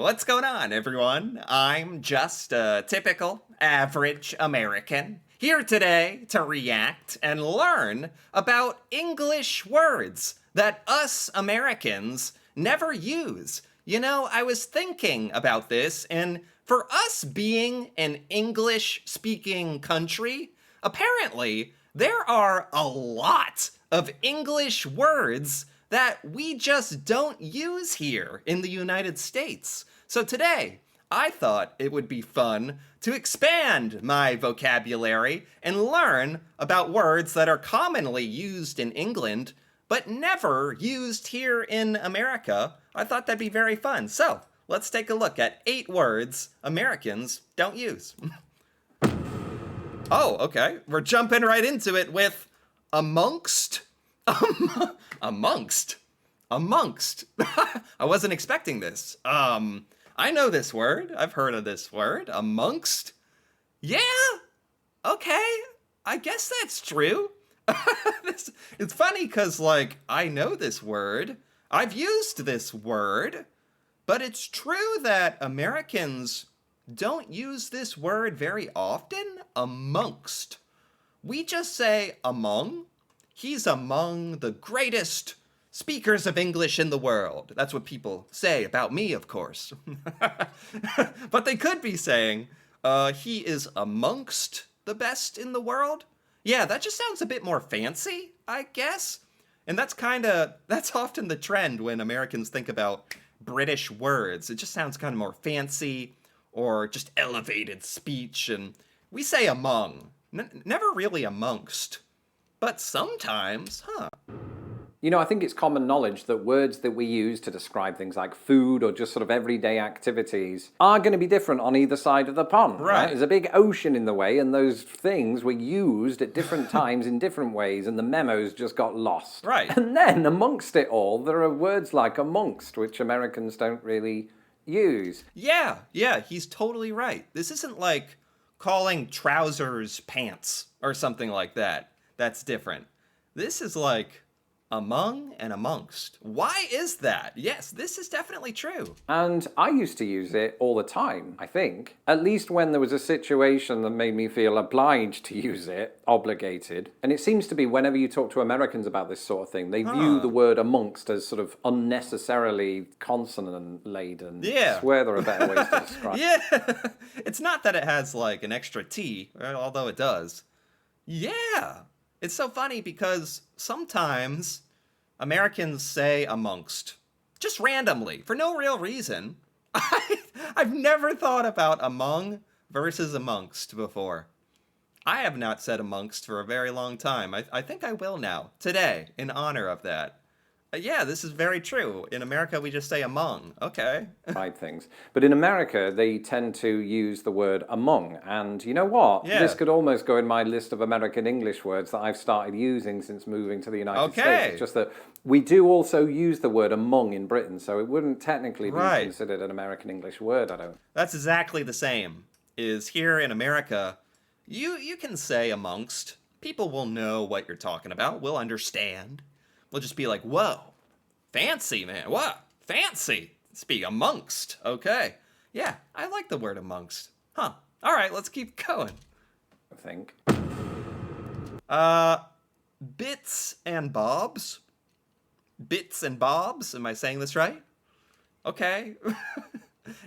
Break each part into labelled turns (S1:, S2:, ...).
S1: What's going on, everyone? I'm just a typical, average American here today to react and learn about English words that us Americans never use. You know, I was thinking about this, and for us being an English speaking country, apparently there are a lot of English words that we just don't use here in the United States. So today, I thought it would be fun to expand my vocabulary and learn about words that are commonly used in England but never used here in America. I thought that'd be very fun. So let's take a look at 8 words Americans don't use. Oh, okay. We're jumping right into it with amongst. Amongst. Amongst. I wasn't expecting this. I know this word. I've heard of this word. Amongst. Yeah. Okay. I guess that's true. It's funny because, like, I know this word. I've used this word. But it's true that Americans don't use this word very often. Amongst. We just say among. He's among the greatest speakers of English in the world. That's what people say about me, of course. But they could be saying, he is amongst the best in the world. Yeah, that just sounds a bit more fancy, I guess. And that's often the trend when Americans think about British words. It just sounds kind of more fancy or just elevated speech. And we say among, never really amongst. But sometimes, huh?
S2: You know, I think it's common knowledge that words that we use to describe things like food or just sort of everyday activities are going to be different on either side of the pond.
S1: Right.
S2: There's a big ocean in the way, and those things were used at different times in different ways, and the memos just got lost.
S1: Right.
S2: And then, amongst it all, there are words like amongst, which Americans don't really use.
S1: Yeah, he's totally right. This isn't like calling trousers pants or something like that. That's different. This is like among and amongst. Why is that? Yes, this is definitely true.
S2: And I used to use it all the time, I think. At least when there was a situation that made me feel obliged to use it, obligated. And it seems to be whenever you talk to Americans about this sort of thing, they view the word amongst as sort of unnecessarily consonant-laden.
S1: Yeah.
S2: I swear there are better ways to describe it.
S1: Yeah, it's not that it has like an extra T, although it does. Yeah, it's so funny because sometimes Americans say amongst, just randomly, for no real reason. I've never thought about among versus amongst before. I have not said amongst for a very long time. I think I will now, today, in honor of that. Yeah, this is very true. In America, we just say among. Okay.
S2: Things. But in America, they tend to use the word among. And you know what?
S1: Yeah.
S2: This could almost go in my list of American English words that I've started using since moving to the United States. It's just that we do also use the word among in Britain, so it wouldn't technically be considered an American English word, I don't.
S1: That's exactly the same. Is here in America, you can say amongst. People will know what you're talking about. We'll understand. We'll just be like, whoa, fancy, man. What? Fancy. Speak amongst. Okay. Yeah, I like the word amongst. Huh. All right, let's keep going.
S2: I think.
S1: Bits and bobs. Bits and bobs. Am I saying this right? Okay.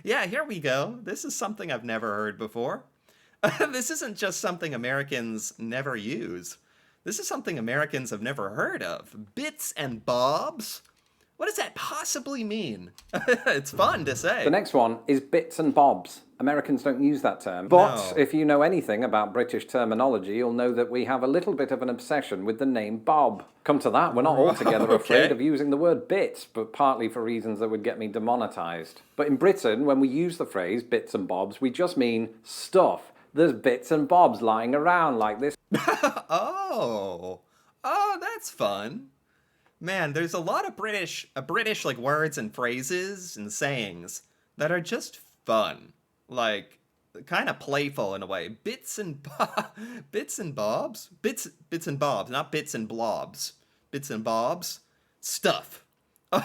S1: Yeah, here we go. This is something I've never heard before. This isn't just something Americans never use. This is something Americans have never heard of. Bits and bobs? What does that possibly mean? It's fun to say.
S2: The next one is bits and bobs. Americans don't use that term. But if you know anything about British terminology, you'll know that we have a little bit of an obsession with the name Bob. Come to that, we're not altogether afraid of using the word bits, but partly for reasons that would get me demonetised. But in Britain, when we use the phrase bits and bobs, we just mean stuff. There's bits and bobs lying around like this.
S1: Oh, that's fun. Man, there's a lot of British like words and phrases and sayings that are just fun, like kind of playful in a way. Bits and bobs, bits and bobs, not bits and blobs. Bits and bobs, stuff.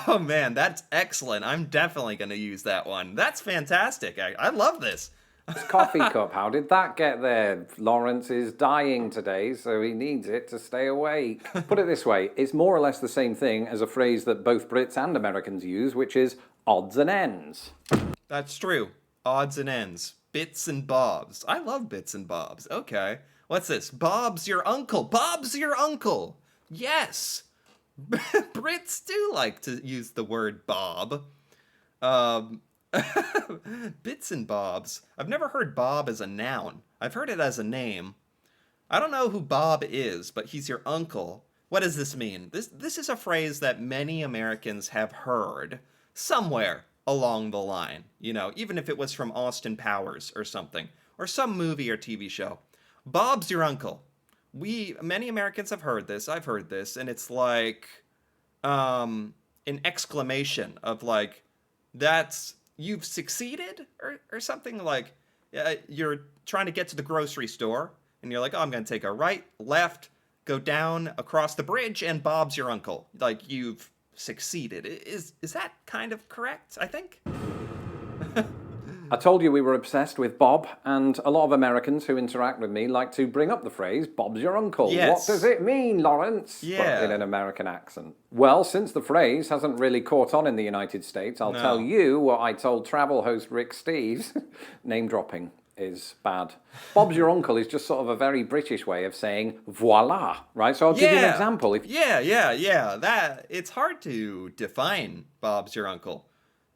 S1: Oh man, that's excellent. I'm definitely going to use that one. That's fantastic. I love this.
S2: This coffee cup, how did that get there? Lawrence is dying today, so he needs it to stay awake. Put it this way, it's more or less the same thing as a phrase that both Brits and Americans use, which is odds and ends.
S1: That's true. Odds and ends. Bits and bobs. I love bits and bobs. Okay. What's this? Bob's your uncle. Bob's your uncle. Yes. Brits do like to use the word Bob. Um, Bits and bobs. I've never heard Bob as a noun. I've heard it as a name. I don't know who Bob is, but he's your uncle. What does this mean? This is a phrase that many Americans have heard somewhere along the line. You know, even if it was from Austin Powers or something, or some movie or TV show. Bob's your uncle. Many Americans have heard this. I've heard this, and it's like an exclamation of like, that's you've succeeded or something like you're trying to get to the grocery store and you're like, oh, I'm going to take a right, left, go down across the bridge, and Bob's your uncle. Like you've succeeded. Is that kind of correct? I think.
S2: I told you we were obsessed with Bob, and a lot of Americans who interact with me like to bring up the phrase, Bob's your uncle.
S1: Yes.
S2: What does it mean, Lawrence?
S1: Yeah.
S2: But in an American accent. Well, since the phrase hasn't really caught on in the United States, I'll tell you what I told travel host Rick Steves. Name dropping is bad. Bob's your uncle is just sort of a very British way of saying voila, right? So I'll give you an example.
S1: Yeah. That it's hard to define Bob's your uncle.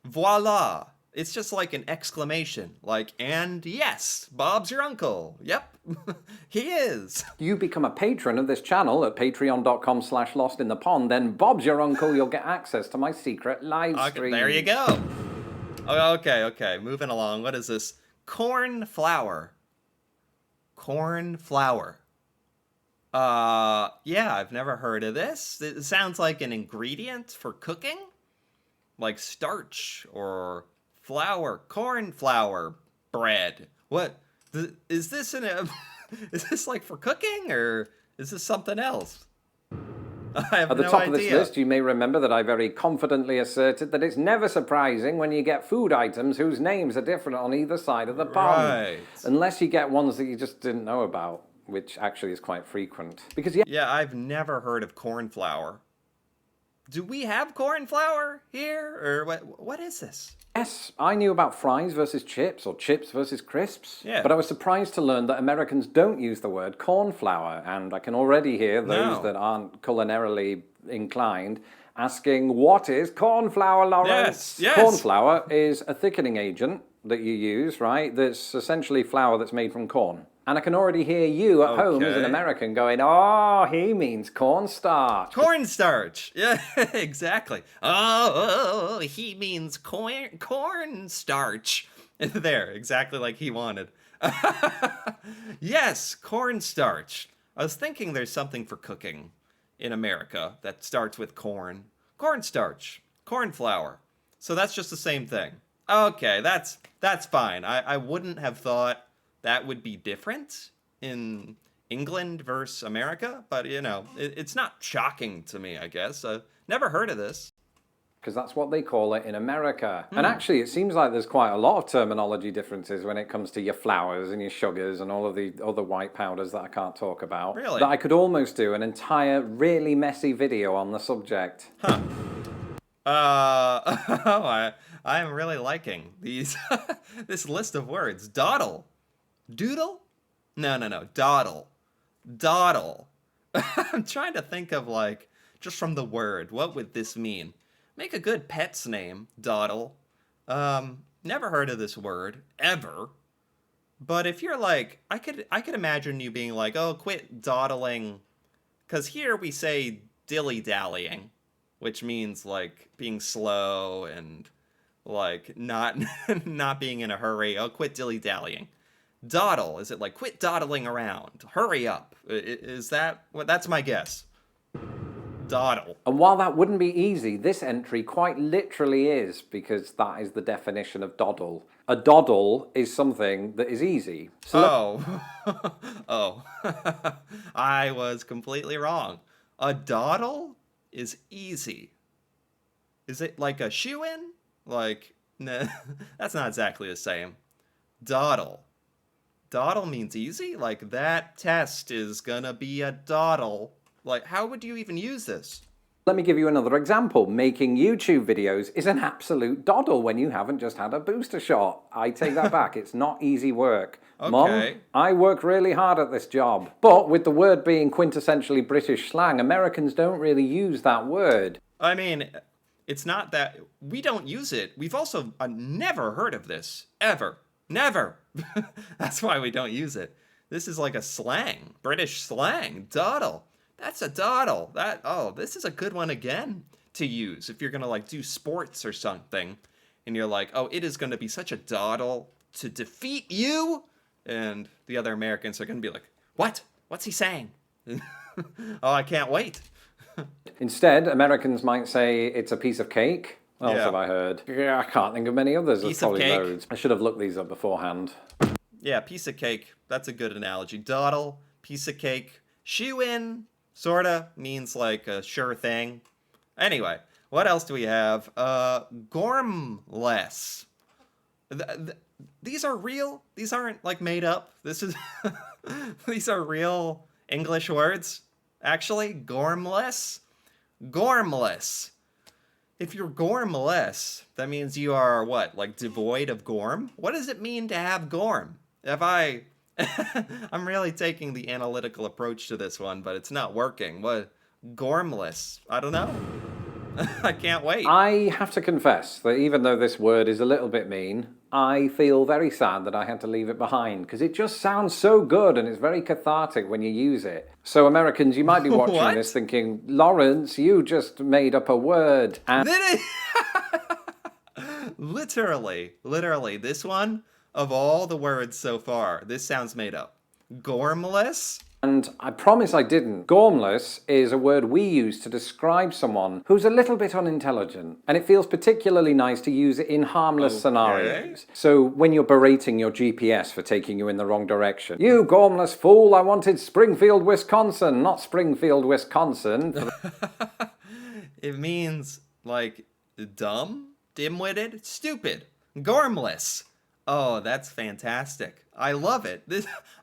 S1: Voila. It's just like an exclamation, like, and yes, Bob's your uncle. Yep, he is.
S2: You become a patron of this channel at patreon.com/lostinthepond, then Bob's your uncle, you'll get access to my secret live stream.
S1: There you go. Okay, moving along. What is this? Corn flour. Corn flour. Yeah, I've never heard of this. It sounds like an ingredient for cooking, like starch or flour, corn flour bread. What is this is this like for cooking or is this something else? I have
S2: At the
S1: no
S2: top
S1: idea.
S2: of this list, you may remember that I very confidently asserted that it's never surprising when you get food items whose names are different on either side of the pond.
S1: Right.
S2: Unless you get ones that you just didn't know about, which actually is quite frequent. Because
S1: Yeah, I've never heard of corn flour. Do we have corn flour here or what is this?
S2: yes, I knew about fries versus chips or chips versus crisps.
S1: Yeah.
S2: But I was surprised to learn that Americans don't use the word corn flour, and I can already hear those
S1: No.
S2: that aren't culinarily inclined asking, what is corn flour, Lawrence?
S1: Yes.
S2: Corn flour is a thickening agent that you use, right? That's essentially flour that's made from corn. And I can already hear you at home as an
S1: Okay.
S2: American going, oh, he means cornstarch.
S1: Cornstarch. Yeah, exactly. Oh, he means cornstarch. There, exactly like he wanted. Yes, cornstarch. I was thinking there's something for cooking in America that starts with corn. Cornstarch. Corn flour. So that's just the same thing. Okay, that's fine. I wouldn't have thought that would be different in England versus America, but you know, it's not shocking to me, I guess. Never heard of this.
S2: Because that's what they call it in America. And actually, it seems like there's quite a lot of terminology differences when it comes to your flours and your sugars and all of the other white powders that I can't talk about.
S1: Really?
S2: That I could almost do an entire really messy video on the subject.
S1: I am really liking these this list of words. Dawdle. Doodle? No. Dawdle. Dawdle. I'm trying to think of like, just from the word, what would this mean? Make a good pet's name, Dawdle. Never heard of this word, ever. But if you're like, I could imagine you being like, oh, quit dawdling. Because here we say dilly-dallying, which means like being slow and like not not being in a hurry. Oh, quit dilly-dallying. Dawdle, is it like quit dawdling around? Hurry up. Is that what? That's my guess. Dawdle.
S2: And while that wouldn't be easy, this entry quite literally is, because that is the definition of doddle. A doddle is something that is easy. So
S1: Oh. I was completely wrong. A dawdle is easy. Is it like a shoe-in? Like, nah, that's not exactly the same. Dawdle. Dawdle means easy? Like, that test is gonna be a dawdle. Like, how would you even use this?
S2: Let me give you another example. Making YouTube videos is an absolute doddle when you haven't just had a booster shot. I take that back. It's not easy work.
S1: Okay.
S2: Mum, I work really hard at this job. But with the word being quintessentially British slang, Americans don't really use that word.
S1: I mean, it's not that we don't use it. We've also never heard of this. Ever. Never. That's why we don't use it. This is like a slang. British slang. Dawdle. That's a dawdle. This is a good one again to use if you're going to like do sports or something. And you're like, oh, it is going to be such a dawdle to defeat you. And the other Americans are going to be like, what? What's he saying? Oh, I can't wait.
S2: Instead, Americans might say it's a piece of cake. What else
S1: Yeah.
S2: have I heard? Yeah, I can't think of many others. There's
S1: Piece of
S2: probably
S1: cake.
S2: loads. I should have looked these up beforehand.
S1: Yeah, piece of cake. That's a good analogy. Dawdle, piece of cake. Shoe-in, sorta, means like a sure thing. Anyway, what else do we have? Gormless. These are real. These aren't like made up. This is these are real English words. Actually, gormless. Gormless. If you're gormless, that means you are what? Like devoid of gorm? What does it mean to have gorm? I'm really taking the analytical approach to this one, but it's not working. What? Gormless. I don't know. I can't wait.
S2: I have to confess that even though this word is a little bit mean, I feel very sad that I had to leave it behind because it just sounds so good and it's very cathartic when you use it. So Americans, you might be watching
S1: What?
S2: this thinking, Lawrence, you just made up a word. And
S1: Literally, this one, of all the words so far, this sounds made up. Gormless?
S2: And I promise I didn't. Gormless is a word we use to describe someone who's a little bit unintelligent. And it feels particularly nice to use it in harmless scenarios. So when you're berating your GPS for taking you in the wrong direction. You gormless fool, I wanted Springfield, Wisconsin, not Springfield, Wisconsin.
S1: It means, like, dumb, dim-witted, stupid, gormless. Oh, that's fantastic. I love it.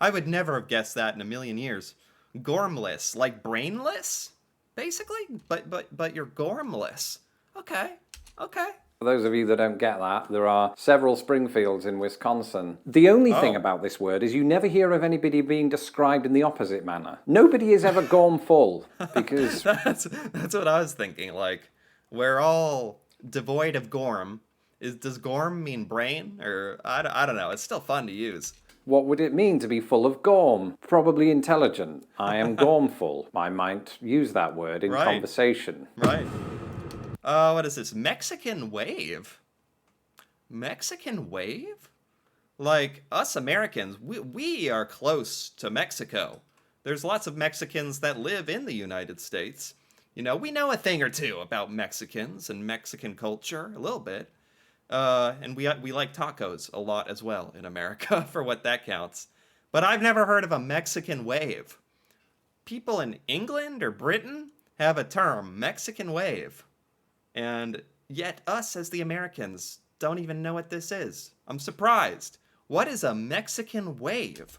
S1: I would never have guessed that in a million years. Gormless, like brainless, basically, but you're gormless. Okay.
S2: For those of you that don't get that, there are several Springfields in Wisconsin. The only thing about this word is you never hear of anybody being described in the opposite manner. Nobody is ever gormful, because
S1: That's what I was thinking. Like, we're all devoid of gorm. Does gorm mean brain? Or I don't know. It's still fun to use.
S2: what would it mean to be full of gorm? Probably intelligent. I am gormful. I might use that word in
S1: Right.
S2: conversation.
S1: Right. What is this? Mexican wave? Mexican wave? Like, us Americans, we are close to Mexico. There's lots of Mexicans that live in the United States. You know, we know a thing or two about Mexicans and Mexican culture, a little bit. And we like tacos a lot as well in America, for what that counts. But I've never heard of a Mexican wave. People in England or Britain have a term, Mexican wave. And yet us as the Americans don't even know what this is. I'm surprised. What is a Mexican wave?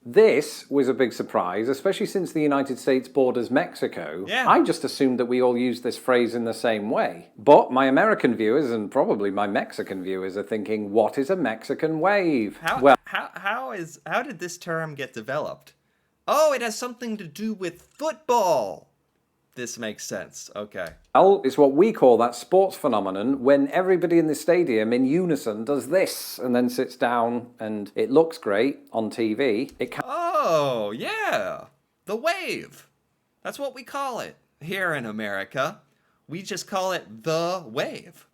S2: This was a big surprise, especially since the United States borders Mexico.
S1: Yeah.
S2: I just assumed that we all use this phrase in the same way. But my American viewers and probably my Mexican viewers are thinking, what is a Mexican wave?
S1: How did this term get developed? Oh, it has something to do with football. This makes sense. Okay.
S2: Well, it's what we call that sports phenomenon when everybody in the stadium in unison does this and then sits down and it looks great on TV. It can
S1: Oh, yeah. The wave. That's what we call it here in America. We just call it the wave.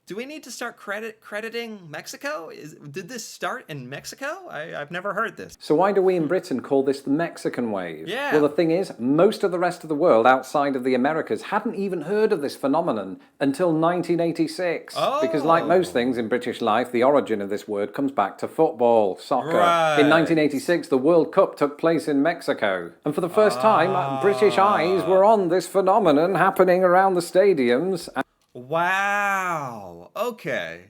S1: Do we need to start crediting Mexico? Did this start in Mexico? I've never heard this.
S2: So why do we in Britain call this the Mexican wave?
S1: Yeah.
S2: Well, the thing is, most of the rest of the world outside of the Americas hadn't even heard of this phenomenon until 1986.
S1: Oh.
S2: Because like most things in British life, the origin of this word comes back to football, soccer.
S1: Right.
S2: In 1986, the World Cup took place in Mexico. And for the first time, British eyes were on this phenomenon happening around the stadiums.
S1: Wow. Okay.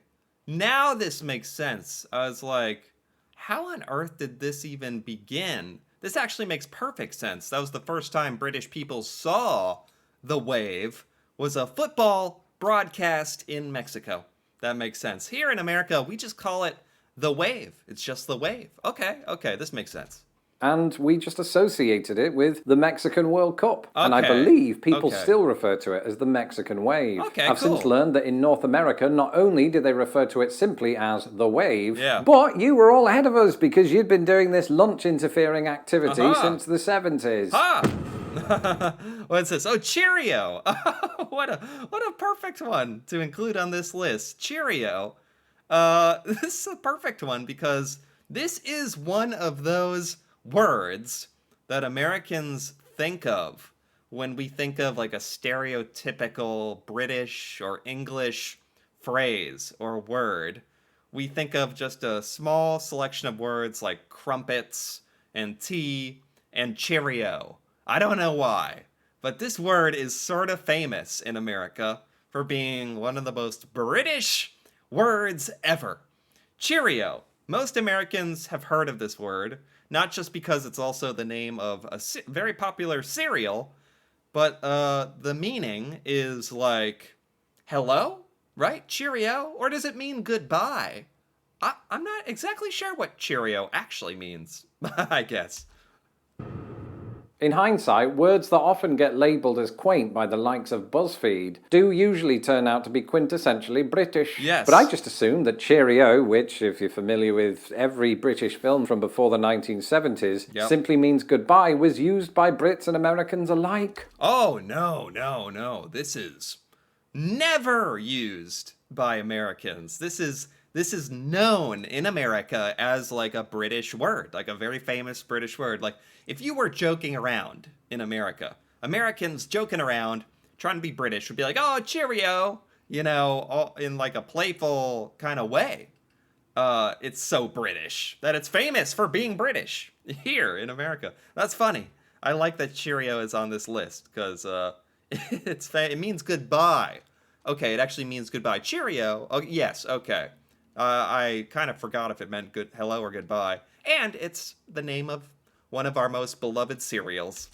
S1: Now this makes sense. I was like, how on earth did this even begin? This actually makes perfect sense. That was the first time British people saw the wave, was a football broadcast in Mexico. That makes sense. Here in America, we just call it the wave. It's just the wave. Okay, this makes sense.
S2: And we just associated it with the Mexican World Cup. And I
S1: Okay.
S2: believe people
S1: Okay.
S2: still refer to it as the Mexican wave.
S1: Okay,
S2: I've since
S1: cool.
S2: learned that in North America, not only did they refer to it simply as the wave,
S1: Yeah.
S2: but you were all ahead of us because you'd been doing this lunch interfering activity
S1: Uh-huh.
S2: since the 70s.
S1: What's this? Oh, Cheerio. what a perfect one to include on this list. Cheerio. This is a perfect one because this is one of those words that Americans think of when we think of like a stereotypical British or English phrase or word. We think of just a small selection of words like crumpets and tea and Cheerio. I don't know why, but this word is sort of famous in America for being one of the most British words ever. Cheerio. Most Americans have heard of this word, not just because it's also the name of a very popular cereal, but the meaning is like, hello, right? Cheerio? Or does it mean goodbye? I'm not exactly sure what Cheerio actually means, I guess.
S2: In hindsight, words that often get labelled as quaint by the likes of BuzzFeed do usually turn out to be quintessentially British.
S1: Yes.
S2: But I just assumed that cheerio, which, if you're familiar with every British film from before the 1970s,
S1: Yep.
S2: simply means goodbye, was used by Brits and Americans alike.
S1: Oh, no. This is never used by Americans. This is known in America as like a British word, like a very famous British word. Like if you were joking around in America, Americans joking around, trying to be British would be like, oh, cheerio, all in like a playful kind of way. It's so British that it's famous for being British here in America. That's funny. I like that Cheerio is on this list because it means goodbye. Okay, it actually means goodbye. Cheerio. Oh, yes. Okay. I kind of forgot if it meant hello or goodbye. And it's the name of one of our most beloved cereals.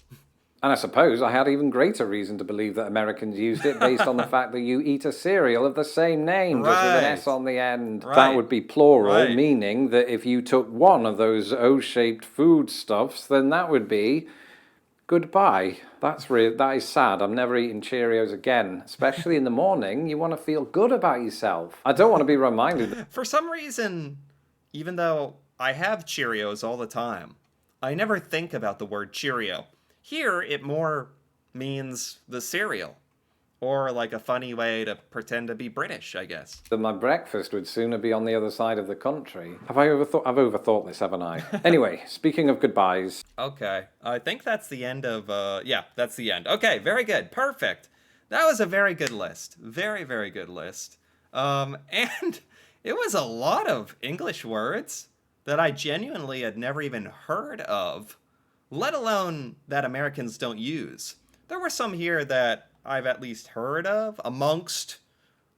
S2: And I suppose I had even greater reason to believe that Americans used it based on the fact that you eat a cereal of the same name, just with an
S1: Right.
S2: S on the end.
S1: Right.
S2: That would be plural,
S1: Right.
S2: meaning that if you took one of those O-shaped foodstuffs, then that would be goodbye. That is sad. I'm never eating Cheerios again. Especially in the morning, you want to feel good about yourself. I don't want to be reminded.
S1: For some reason, even though I have Cheerios all the time, I never think about the word Cheerio. Here, it more means the cereal. Or like a funny way to pretend to be British, I guess.
S2: That my breakfast would sooner be on the other side of the country. I've overthought this, haven't I? Anyway, speaking of goodbyes.
S1: Okay, I think that's the end of, that's the end. Okay, very good, perfect. That was a very good list. Very, very good list. And it was a lot of English words that I genuinely had never even heard of, let alone that Americans don't use. There were some here that I've at least heard of amongst...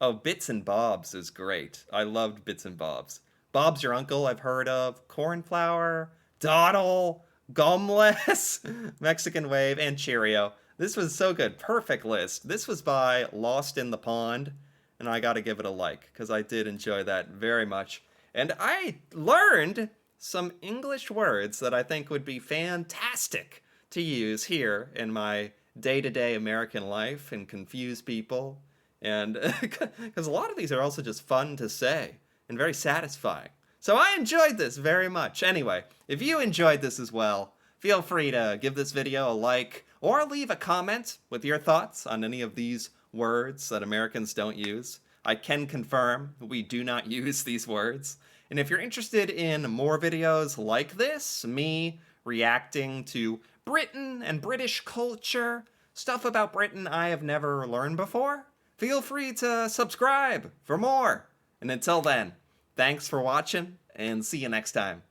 S1: Oh, Bits and Bobs is great. I loved Bits and Bobs. Bob's Your Uncle I've heard of. Cornflower, Dawdle, Gumless, Mexican Wave, and Cheerio. This was so good. Perfect list. This was by Lost in the Pond, and I gotta give it a like, because I did enjoy that very much. And I learned some English words that I think would be fantastic to use here in my day-to-day American life and confuse people. And because a lot of these are also just fun to say and very satisfying. So I enjoyed this very much. Anyway, if you enjoyed this as well, feel free to give this video a like or leave a comment with your thoughts on any of these words that Americans don't use. I can confirm we do not use these words. And if you're interested in more videos like this, me reacting to Britain and British culture, stuff about Britain I have never learned before, feel free to subscribe for more. And until then, thanks for watching, and see you next time.